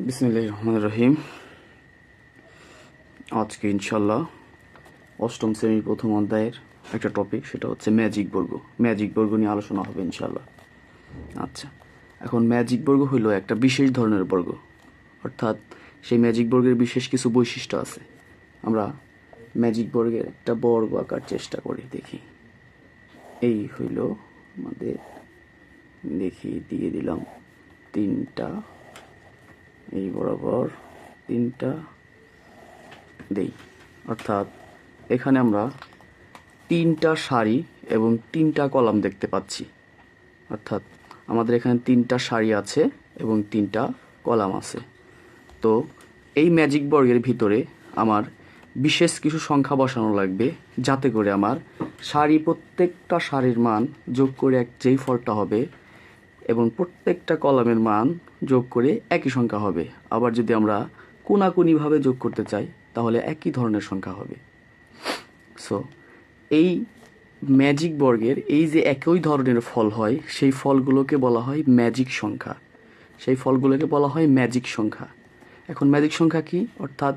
বিসমিল্লাহির রহমানির রহিম। আজকে ইনশাল্লাহ অষ্টম শ্রেণীর প্রথম অধ্যায়ের একটা টপিক, সেটা হচ্ছে ম্যাজিক বর্গ। ম্যাজিক বর্গ নিয়ে আলোচনা হবে ইনশাল্লাহ। আচ্ছা, এখন ম্যাজিক বর্গ হলো একটা বিশেষ ধরনের বর্গ, অর্থাৎ সেই ম্যাজিক বর্গের বিশেষ কিছু বৈশিষ্ট্য আছে। আমরা ম্যাজিক বর্গের একটা বর্গ আঁকার চেষ্টা করি, দেখি। এই হইল আমাদের, দেখি দিয়ে দিলাম তিনটা, এই বরাবর তিনটা দেই, অর্থাৎ এখানে আমরা তিনটা সারি এবং তিনটা কলাম দেখতে পাচ্ছি। অর্থাৎ আমাদের এখানে তিনটা সারি আছে এবং তিনটা কলাম আছে। তো এই ম্যাজিক বর্গের ভিতরে আমার বিশেষ কিছু সংখ্যা বসানো লাগবে, যাতে করে আমার প্রত্যেকটা সারির মান যোগ করে যেই ফলটা হবে এবং প্রত্যেকটা কলামের মান যোগ করে একই সংখ্যা হবে। আবার যদি আমরা কোনাকুনিভাবে যোগ করতে চাই তাহলে একই ধরনের সংখ্যা হবে। সো এই ম্যাজিক বর্গের এই যে একই ধরনের ফল হয়, সেই ফলগুলোকে বলা হয় ম্যাজিক সংখ্যা। সেই ফলগুলোকে বলা হয় ম্যাজিক সংখ্যা। এখন ম্যাজিক সংখ্যা কি? অর্থাৎ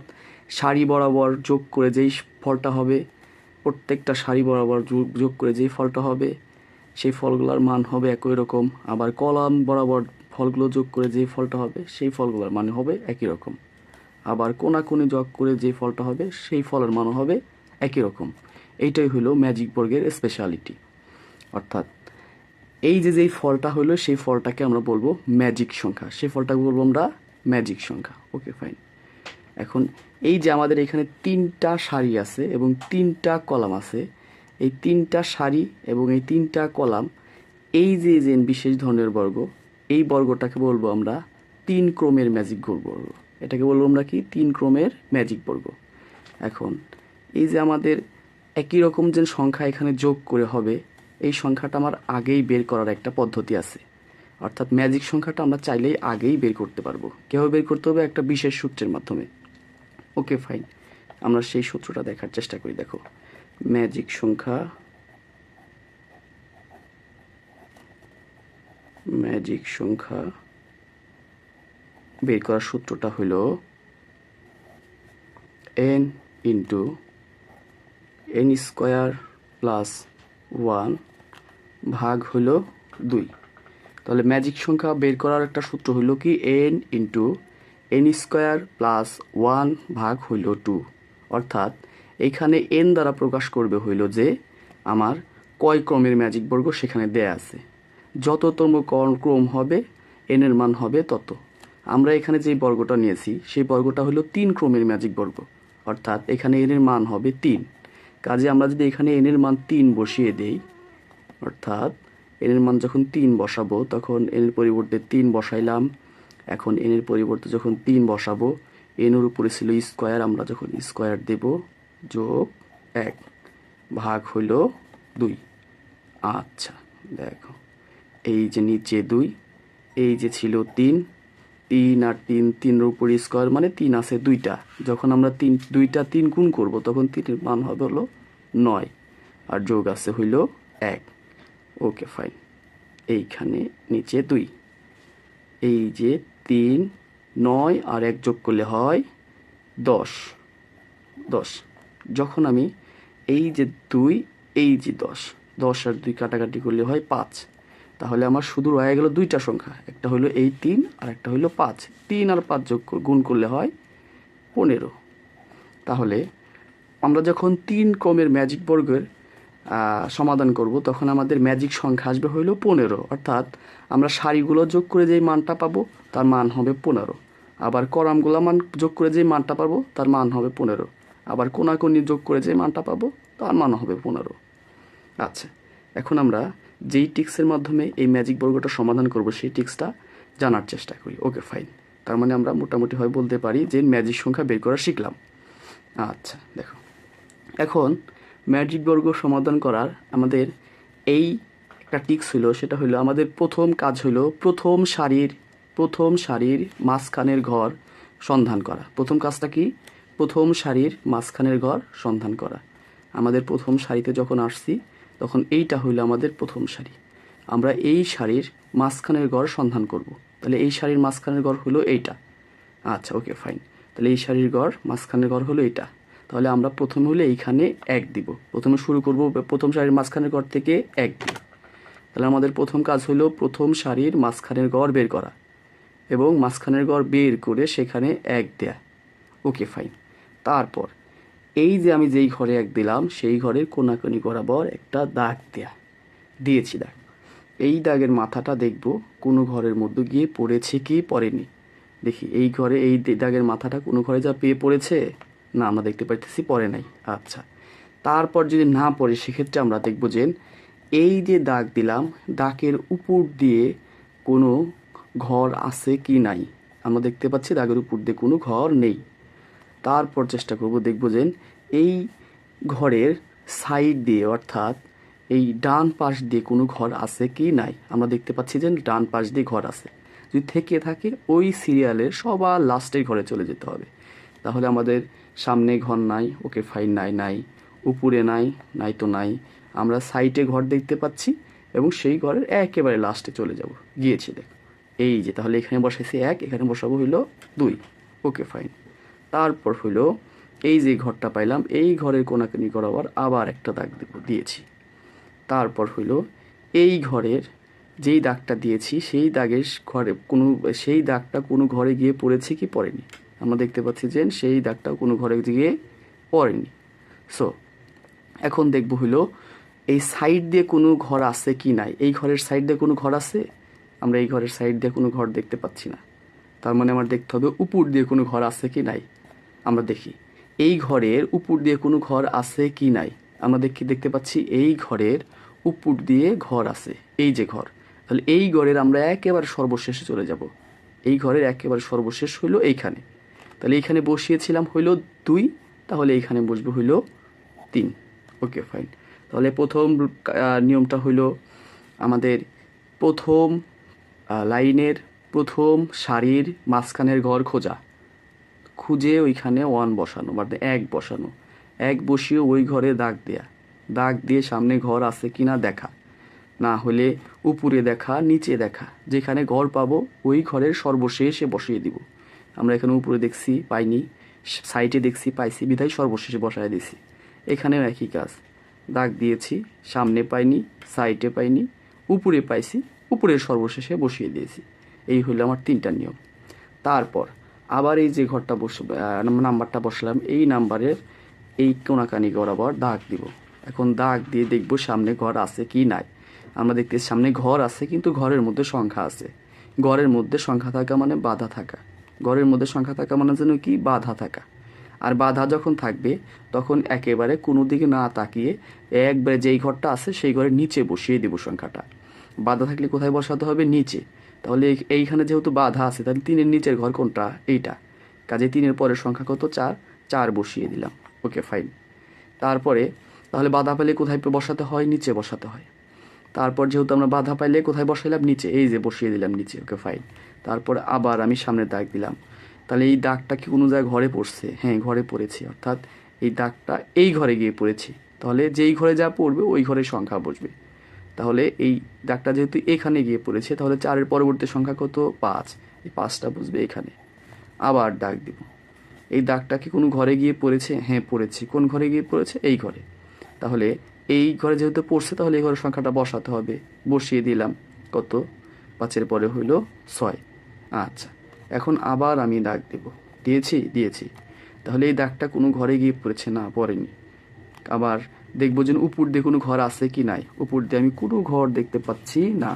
সারি বরাবর যোগ করে যেই ফলটা হবে, প্রত্যেকটা সারি বরাবর যোগ করে যেই ফলটা হবে, সেই ফলগুলোর মান হবে একই রকম। আবার কলাম বরাবর ফলগুলো যোগ করে যেই ফলটা হবে, সেই ফলগুলোর মান হবে একই রকম। আবার কোনাকুনি যোগ করে যে ফলটা হবে, সেই ফলের মানও হবে একই রকম। এইটাই হলো ম্যাজিক বর্গের স্পেশালিটি। অর্থাৎ এই যে যেই ফলটা হলো, সেই ফলটাকে আমরা বলবো ম্যাজিক সংখ্যা, সেই ফলটাকে বলবো আমরা ম্যাজিক সংখ্যা। ওকে, ফাইন। এখন এই যে আমাদের এখানে তিনটা সারি আছে এবং তিনটা কলাম আছে, এই তিনটা সারি এবং এই তিনটা কলাম, এই যে যে বিশেষ ধরনের বর্গ, এই বর্গটাকে বলবো আমরা তিন ক্রমের ম্যাজিক বর্গ। এটাকে বলবো আমরা কি? তিন ক্রমের ম্যাজিক বর্গ। এখন এই যে আমাদের একই রকম যে সংখ্যা এখানে যোগ করে হবে, এই সংখ্যাটা আমার আগেই বের করার একটা পদ্ধতি আছে। অর্থাৎ ম্যাজিক সংখ্যাটা আমরা চাইলেই আগেই বের করতে পারবো। কীভাবে বের করতে হবে? একটা বিশেষ সূত্রের মাধ্যমে। ওকে, ফাইন। আমরা সেই সূত্রটা দেখার চেষ্টা করি। দেখো, ম্যাজিক সংখ্যা বের করার সূত্রটা হলো n into n square plus 1 ভাগ হলো 2। তাহলে ম্যাজিক সংখ্যা বের করার একটা সূত্র হলো কি? n into n square plus 1 ভাগ হইল 2। অর্থাৎ এখানে n দ্বারা প্রকাশ করবে হইল যে আমার কয় ক্রমের ম্যাজিক বর্গ সেখানে দেয়া আছে। যততম ক্রম হবে n এর মান হবে তত। আমরা এখানে যে বর্গটা নিয়েছি, সেই বর্গটা হলো তিন ক্রমের ম্যাজিক বর্গ। অর্থাৎ এখানে n এর মান হবে 3। কাজে আমরা যদি এখানে n এর মান 3 বসিয়ে দেই, অর্থাৎ n এর মান যখন 3 বসাবো, তখন n এর পরিবর্তে 3 বসাইলাম। এখন n এর পরিবর্তে যখন 3 বসাবো, n এর উপরে ছিল স্কোয়ার, আমরা যখন স্কোয়ার দেব, যোগ 1 ভাগ হইল 2। আচ্ছা, দেখো, এই যে নিচে 2, এই যে ছিল 3 আর 3, 3 এর উপরে স্কোয়ার মানে 3 আছে 2টা। যখন আমরা 2টা 3 গুণ করব, তখন 3 এর মান হবে হলো 9, আর যোগ আছে হইল 1। ওকে, ফাইন। এইখানে নিচে 2, এই যে 3, 9 আর 1 যোগ করলে হয় 10। যখন আমি এই যে 2, এই যে 10 আর 2 কাটাকাটি করলে হয় 5। তাহলে আমার শুধু রয়ে গেল দুইটা সংখ্যা, একটা হলো এই 3 আর একটা হলো 5। 3 আর 5 গুণ করলে হয় 15। তাহলে আমরা যখন 3 ক্রমের ম্যাজিক বর্গের সমাধান করব, তখন আমাদের ম্যাজিক সংখ্যা আসবে হইল 15। অর্থাৎ আমরা সারিগুলো যোগ করে যেই মানটা পাবো, তার মান হবে 15। আবার কলামগুলো মান যোগ করে যেই মানটা পাবো, তার মান হবে 15। আবার কোনাকুনি যোগ করে যে মানটা পাবো, তার মান হবে 15। আচ্ছা, এখন আমরা যেই টিক্সের মাধ্যমে এই ম্যাজিক বর্গটা সমাধান করব, সেই টিক্সটা জানার চেষ্টা করি। ওকে, ফাইন। তার মানে আমরা মোটামুটি হয় বলতে পারি যে ম্যাজিক সংখ্যা বের করা শিখলাম। আচ্ছা, দেখো, এখন ম্যাজিক বর্গ সমাধান করার আমাদের এই একটা টিক্স হলো, সেটা হলো আমাদের প্রথম কাজ হলো প্রথম সারির মাঝখানের ঘর সন্ধান করা। প্রথম কাজটা কি? প্রথম সারির মাঝখানের ঘর সন্ধান করা। আমাদের প্রথম সারিতে যখন আসছি, তখন এইটা হইলো আমাদের প্রথম সারি। আমরা এই সারির মাঝখানের ঘর সন্ধান করব। তাহলে এই সারির মাঝখানের ঘর হলো এইটা। আচ্ছা, ওকে ফাইন। তাহলে এই সারির ঘর, মাঝখানের ঘর হলো এটা। তাহলে আমরা প্রথমে হলে এইখানে 1 দিব। প্রথমে শুরু করব প্রথম সারির মাঝখানের ঘর থেকে 1 দিয়ে। তাহলে আমাদের প্রথম কাজ হলো প্রথম সারির মাঝখানের ঘর বের করা এবং মাঝখানের ঘর বের করে সেখানে 1 দেয়া। Okay fine. তারপর এই যে আমি যেই ঘরে 1 দিলাম সেই ঘরের কোনাকুনি বরাবর একটা দাগ দিয়েছি দাগ। এই দাগের মাথাটা দেখব কোনো ঘরের মধ্যে গিয়ে পড়েছে কি পড়েনি। দেখি এই ঘরে এই দাগের মাথাটা কোনো ঘরে যা পেয়ে পড়েছে, না আমরা দেখতে পাইতেছি পড়ে নাই। আচ্ছা, তারপর যদি না পড়ে সেক্ষেত্রে আমরা দেখব যে এই যে দাগ দিলাম দাগের উপর দিয়ে কোনো ঘর আছে কি নাই। আমরা দেখতে পাচ্ছি দাগের উপর দিয়ে কোনো ঘর নেই। তারপর চেষ্টা করব দেখব যে এই ঘরের সাইড দিয়ে অর্থাৎ এই ডান পাশ দিয়ে কোনো ঘর আছে কি নাই। আমরা দেখতে পাচ্ছি যে ডান পাশ দিয়ে ঘর আছে। যদি থেকে থাকে ওই সিরিয়ালের সবার লাস্টের ঘরে চলে যেতে হবে। তাহলে আমাদের সামনে ঘর নাই, ওকে ফাইন, নাই, উপরে নাই তো নাই। আমরা সাইডে ঘর দেখতে পাচ্ছি এবং সেই ঘরের একেবারে লাস্টে চলে যাব। গিয়েছি দেখ, এই যে তাহলে এখানে বসাইছি 1, এখানে বসাবো হইলো 2। Okay fine. তারপর হইলো এই যে ঘরটা পাইলাম এই ঘরের কোনাকুনি বরাবর আবার একটা দাগ দিয়েছি। তারপর হইলো এই ঘরের যেই দাগটা দিয়েছি সেই দাগটা কোনো ঘরে গিয়ে পড়েছে কি পড়েনি। আমরা দেখতে পাচ্ছি যে সেই দাগটা কোনো ঘরে গিয়ে পড়েনি। সো এখন দেখব হইলো এই সাইড দিয়ে কোনো ঘর আছে কি নাই। এই ঘরের সাইড দিয়ে কোনো ঘর আছে? আমরা এই ঘরের সাইড দিয়ে কোনো ঘর দেখতে পাচ্ছি না। তার মানে আমার দেখতে হবে উপর দিয়ে কোনো ঘর আছে কি নাই। আমরা দেখি এই ঘরের উপর দিয়ে কোনো ঘর আছে কি নাই। আমরা দেখতে পাচ্ছি এই ঘরের উপর দিয়ে ঘর আছে, এই যে ঘর। তাহলে এই ঘরের আমরা একেবারে সর্বশেষে চলে যাব। এই ঘরের একেবারে সর্বশেষ হইলো এইখানে। তাহলে এইখানে বসিয়েছিলাম হইলো 2, তাহলে এইখানে বসবে হইলো 3। Okay fine. তাহলে প্রথম নিয়মটা হইলো আমাদের প্রথম লাইনের প্রথম সারির মাঝখানের ঘর খুঁজে ওইখানে 1 বসানো, মানে 1 বসানো। 1 বসিয়ে ওই ঘরে দাগ দিয়ে সামনে ঘর আছে কিনা দেখা, না হলে উপরে দেখা নিচে দেখা, যেখানে ঘর পাবো ওই ঘরের সর্বশেষে বসিয়ে দিব। আমরা এখানে উপরে দেখছি পাইনি, সাইডে দেখছি পাইছি, বিধায় সর্বশেষে বসায় দিছি। এখানেও একই কাজ, দাগ দিয়েছি, সামনে পাইনি, সাইডে পাইনি, উপরে পাইছি, উপরের সর্বশেষে বসিয়ে দিয়েছি। এই হলো আমার 3টা নিয়ম। তারপর আবার এই যে ঘরটা নাম্বারটা বসলাম এই নাম্বারের এই কোনাকানি বরাবর দাগ দিব। এখন দাগ দিয়ে দেখব সামনে ঘর আছে কি নাই। আমরা দেখতে সামনে ঘর আছে কিন্তু ঘরের মধ্যে সংখ্যা আছে। ঘরের মধ্যে সংখ্যা থাকা মানে বাধা থাকা। ঘরের মধ্যে সংখ্যা থাকা মানে যেন কি বাধা থাকা। আর বাধা যখন থাকবে তখন একেবারে কোনো দিকে না তাকিয়ে একবারে যেই ঘরটা আছে সেই ঘরের নিচে বসিয়ে দেব সংখ্যাটা। বাধা থাকলে কোথায় বসাতে হবে? নিচে। তাহলে এইখানে যেহেতু বাধা আছে তাহলে 3-এর নিচের ঘর কোনটা? এইটা। কাজে 3-এর পরের সংখ্যা কত? 4 বসিয়ে দিলাম। Okay fine. তারপরে তাহলে বাধা পাইলে কোথায় বসাতে হয়? নিচে বসাতে হয়। তারপর যেহেতু আমরা বাধা পাইলে কোথায় বসাইলাম? নিচে। এই যে বসিয়ে দিলাম নিচে। Okay fine. তারপর আবার আমি সামনে দাগ দিলাম। তাহলে এই দাগটা কি কোনো জায়গায় ঘরে পড়ছে? হ্যাঁ, ঘরে পড়েছে, অর্থাৎ এই দাগটা এই ঘরে গিয়ে পড়েছে। তাহলে যেই ঘরে যা পড়বে ওই ঘরের সংখ্যা বসবে। তাহলে এই দাগটা যেহেতু এখানে গিয়ে পড়েছে তাহলে 4-এর পরবর্তী সংখ্যা কত? 5। এই 5টা বসবে এখানে। আবার দাগ দিব। এই দাগটা কি কোনো ঘরে গিয়ে পড়েছে? হ্যাঁ, পড়েছে। কোন ঘরে গিয়ে পড়েছে? এই ঘরে। তাহলে এই ঘরে যেহেতু পড়ছে তাহলে এই ঘরের সংখ্যাটা বসাতে হবে। বসিয়ে দিলাম। কত? 5-এর পরে হইল 6। আচ্ছা, এখন আবার আমি দাগ দেব। দিয়েছি। তাহলে এই দাগটা কোনো ঘরে গিয়ে পড়েছে? না, পড়েনি। আবার দেখবো যে উপর দিয়ে কোনো ঘর আছে কি নাই। উপর দিয়ে আমি কোনো ঘর দেখতে পাচ্ছি না।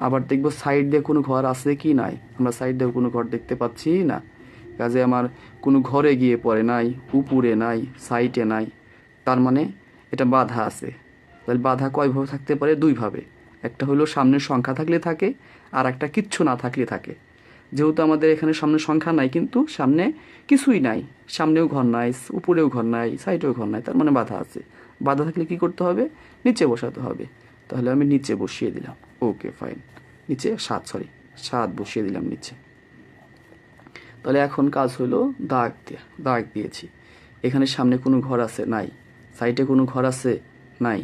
আবার দেখবো সাইড দিয়ে কোনো ঘর আছে কি নাই। আমরা সাইড দিয়ে কোনো ঘর দেখতে পাচ্ছি না। কাজে আমার কোনো ঘরে গিয়ে পড়ে নাই, উপরে নাই, সাইডে নাই। তার মানে এটা বাধা আছে। তাহলে বাধা কয়ভাবে থাকতে পারে? 2 ভাবে। একটা হলো সামনের সংখ্যা থাকলে থাকে, আর একটা কিচ্ছু না থাকলে থাকে। যেহেতু আমাদের এখানে সামনে সংখ্যা নাই কিন্তু সামনে কিছুই নাই, সামনেও ঘর নাই, উপরেও ঘর নাই, সাইডেও ঘর নাই, তার মানে বাধা আছে। বাধা থাকলে কি করতে হবে? নিচে বসাতে হবে। তাহলে আমি নিচে বসিয়ে দিলাম। Okay fine. নিচে 7 বসিয়ে দিলাম নিচে। তাহলে এখন কাজ হলো দাগ দিয়েছি। এখানে সামনে কোনো ঘর আছে? নাই। সাইডে কোনো ঘর আছে? নাই।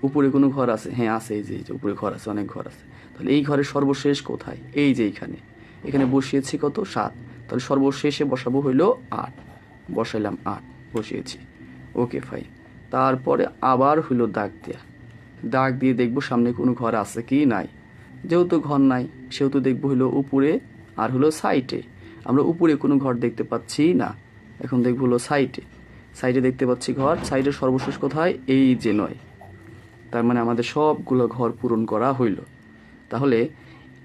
উপরে কোনো ঘর আছে? হ্যাঁ, আছে। এই যে উপরে ঘর আছে, অনেক ঘর আছে। তাহলে এই ঘরের সর্বশেষ কোথায়? এই যে এখানে বসিয়েছি কত? 7। তাহলে সর্বশেষে বসাবো হইলো 8, বসাইলাম 8, বসিয়েছি। Okay fine. তারপরে আবার হইলো দাগ দিয়ে দেখবো সামনে কোনো ঘর আছে কি নাই। যেহেতু ঘর নাই সেহেতু দেখবো হইলো উপরে আর হলো সাইডে। আমরা উপরে কোনো ঘর দেখতে পাচ্ছি না, এখন দেখবো হলো সাইডে দেখতে পাচ্ছি ঘর। সাইডের সর্বশেষ কোথায়? এই যে 9। তার মানে আমাদের সবগুলো ঘর পূরণ করা হইল। তাহলে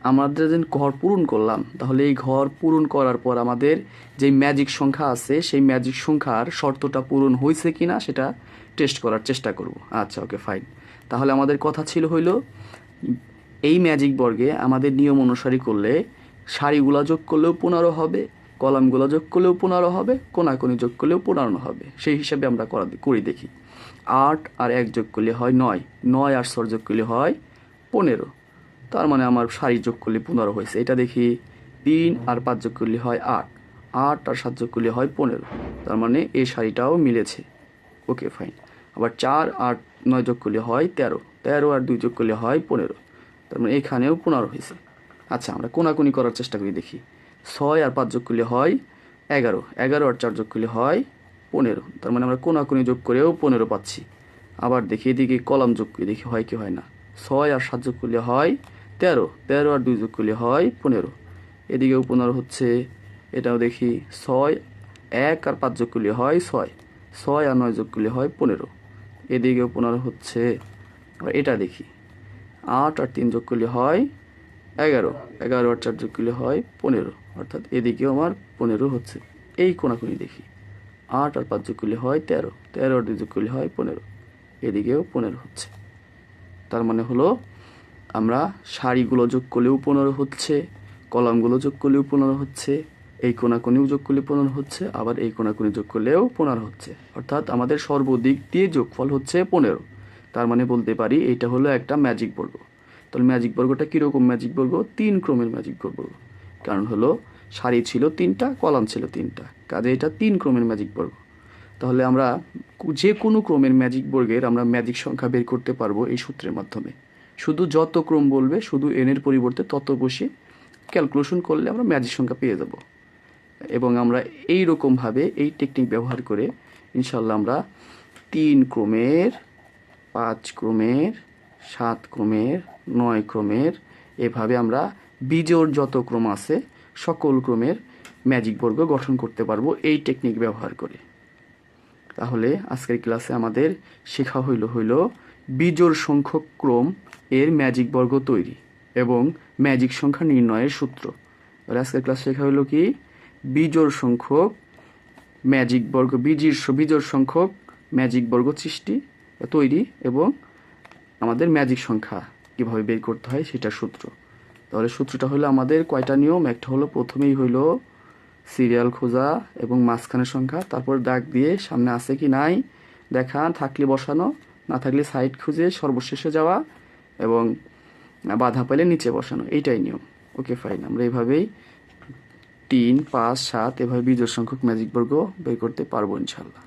আমাদের যে ঘর পূরণ করলাম, তাহলে এই ঘর পূরণ করার পর আমাদের যে ম্যাজিক সংখ্যা আছে সেই ম্যাজিক সংখ্যার শর্তটা পূরণ হয়েছে কিনা সেটা টেস্ট করার চেষ্টা করব। আচ্ছা ওকে ফাইন। তাহলে আমাদের কথা ছিল হইল এই ম্যাজিক বর্গে আমাদের নিয়ম অনুসারী করলে সারিগুলা যোগ করলেও 15 হবে, কলামগুলা যোগ করলেও 15 হবে, কোনাকুনি যোগ করলেও 15 হবে। সেই হিসাবে আমরা করি দেখি। 8 আর 1 যোগ করলে হয় 9, 9 আর 6 যোগ করলে হয় 15। তার মানে আমার সারি যোগ করলে 15 হয়েছে। এটা দেখি 3 আর 5 যোগ করলে হয় 8, 8 আর 7 যোগ করলে হয় 15। তার মানে এই সারিটাও মিলেছে। Okay fine. আবার 4 আর 9 যোগ করলে হয় 13, 13 আর 2 যোগ করলে হয় 15। তার মানে এখানেও 15 হয়েছে। আচ্ছা আমরা কোনাকুনি করার চেষ্টা করি দেখি। 6 আর 5 যোগ করলে হয় 11, 11 আর 4 যোগ করলে হয় 15। তার মানে আমরা কোনাকুনি যোগ করেও 15 পাচ্ছি। আবার দেখি এদিকে কলাম যোগ করে দেখি হয় কি হয় না। 6 আর 7 যোগ করলে হয় 13, 13 আর 2 যোগ করলে হয় 15। এদিকেও 15 হচ্ছে। এটাও দেখি 6, 1 আর 5 যোগ করলে হয় 6, 6 আর 9 যোগ করলে হয় 15। এদিকেও 15 হচ্ছে। আবার এটা দেখি 8 আর 3 যোগ করলে হয় 11, 11 আর 4 যোগ করলে হয় 15। অর্থাৎ এদিকেও আমার 15 হচ্ছে। এই কোনাকুনি দেখি 8 আর 5 যোগ করলে হয় 13, 13 আর 2 যোগ করলে হয় 15। এদিকেও 15 হচ্ছে। তার মানে হলো আমরা সারিগুলো যোগ করলেও 15 হচ্ছে, কলামগুলো যোগ করলেও 15 হচ্ছে, এই কোনাকুনিও যোগ করলে 15 হচ্ছে, আবার এই কোনাকুনি যোগ করলেও 15 হচ্ছে। অর্থাৎ আমাদের সর্বদিক দিয়ে যোগফল হচ্ছে 15। তার মানে বলতে পারি এটা হলো একটা ম্যাজিক বর্গ। তাহলে ম্যাজিক বর্গটা কীরকম ম্যাজিক বর্গ? 3 ক্রমের ম্যাজিক বর্গ। কারণ হলো সারি ছিল 3টা, কলাম ছিল 3টা, কাজে এটা 3 ক্রমের ম্যাজিক বর্গ। তাহলে আমরা যে কোনো ক্রমের ম্যাজিক বর্গের আমরা ম্যাজিক সংখ্যা বের করতে পারবো এই সূত্রের মাধ্যমে। শুধু যত ক্রম বলবে শুধু এনের পরিবর্তে তত বসে ক্যালকুলেশন করলে আমরা ম্যাজিক সংখ্যা পেয়ে যাব। এবং আমরা এই রকমভাবে এই টেকনিক ব্যবহার করে ইনশাল্লাহ আমরা 3 ক্রমের, 5 ক্রমের, 7 ক্রমের, 9 ক্রমের, এভাবে আমরা বিজোড় যত ক্রম আছে সকল ক্রমের ম্যাজিক বর্গ গঠন করতে পারবো এই টেকনিক ব্যবহার করে। তাহলে আজকের ক্লাসে আমাদের শেখা হইল বিজোড় সংখ্যক ক্রম এর ম্যাজিক বর্গ তৈরি এবং ম্যাজিক সংখ্যা নির্ণয়ের সূত্র। তাহলে আজকের ক্লাস শেখা হইল কি? বিজোড় সংখ্যক ম্যাজিক বর্গ, বিজোড় সংখ্যক ম্যাজিক বর্গ তৈরি এবং আমাদের ম্যাজিক সংখ্যা কিভাবে বের করতে হয় সেটার সূত্র। তাহলে সূত্রটা হলো আমাদের কয়টা নিয়ম? একটা হলো প্রথমেই হইল সিরিয়াল খোঁজা এবং মাঝখানের সংখ্যা, তারপর দাগ দিয়ে সামনে আছে কি নাই দেখা, থাকলে বসানো, না থাকলে সাইড খুঁজে সর্বশেষে যাওয়া এবং বাধা পেলে নিচে বসানো, এইটাই নিয়ম। Okay fine. আমরা এইভাবেই 3, 5, 7 এভাবে বিজোড় সংখ্যক ম্যাজিক বর্গ বের করতে পারবো ইনশাল্লাহ।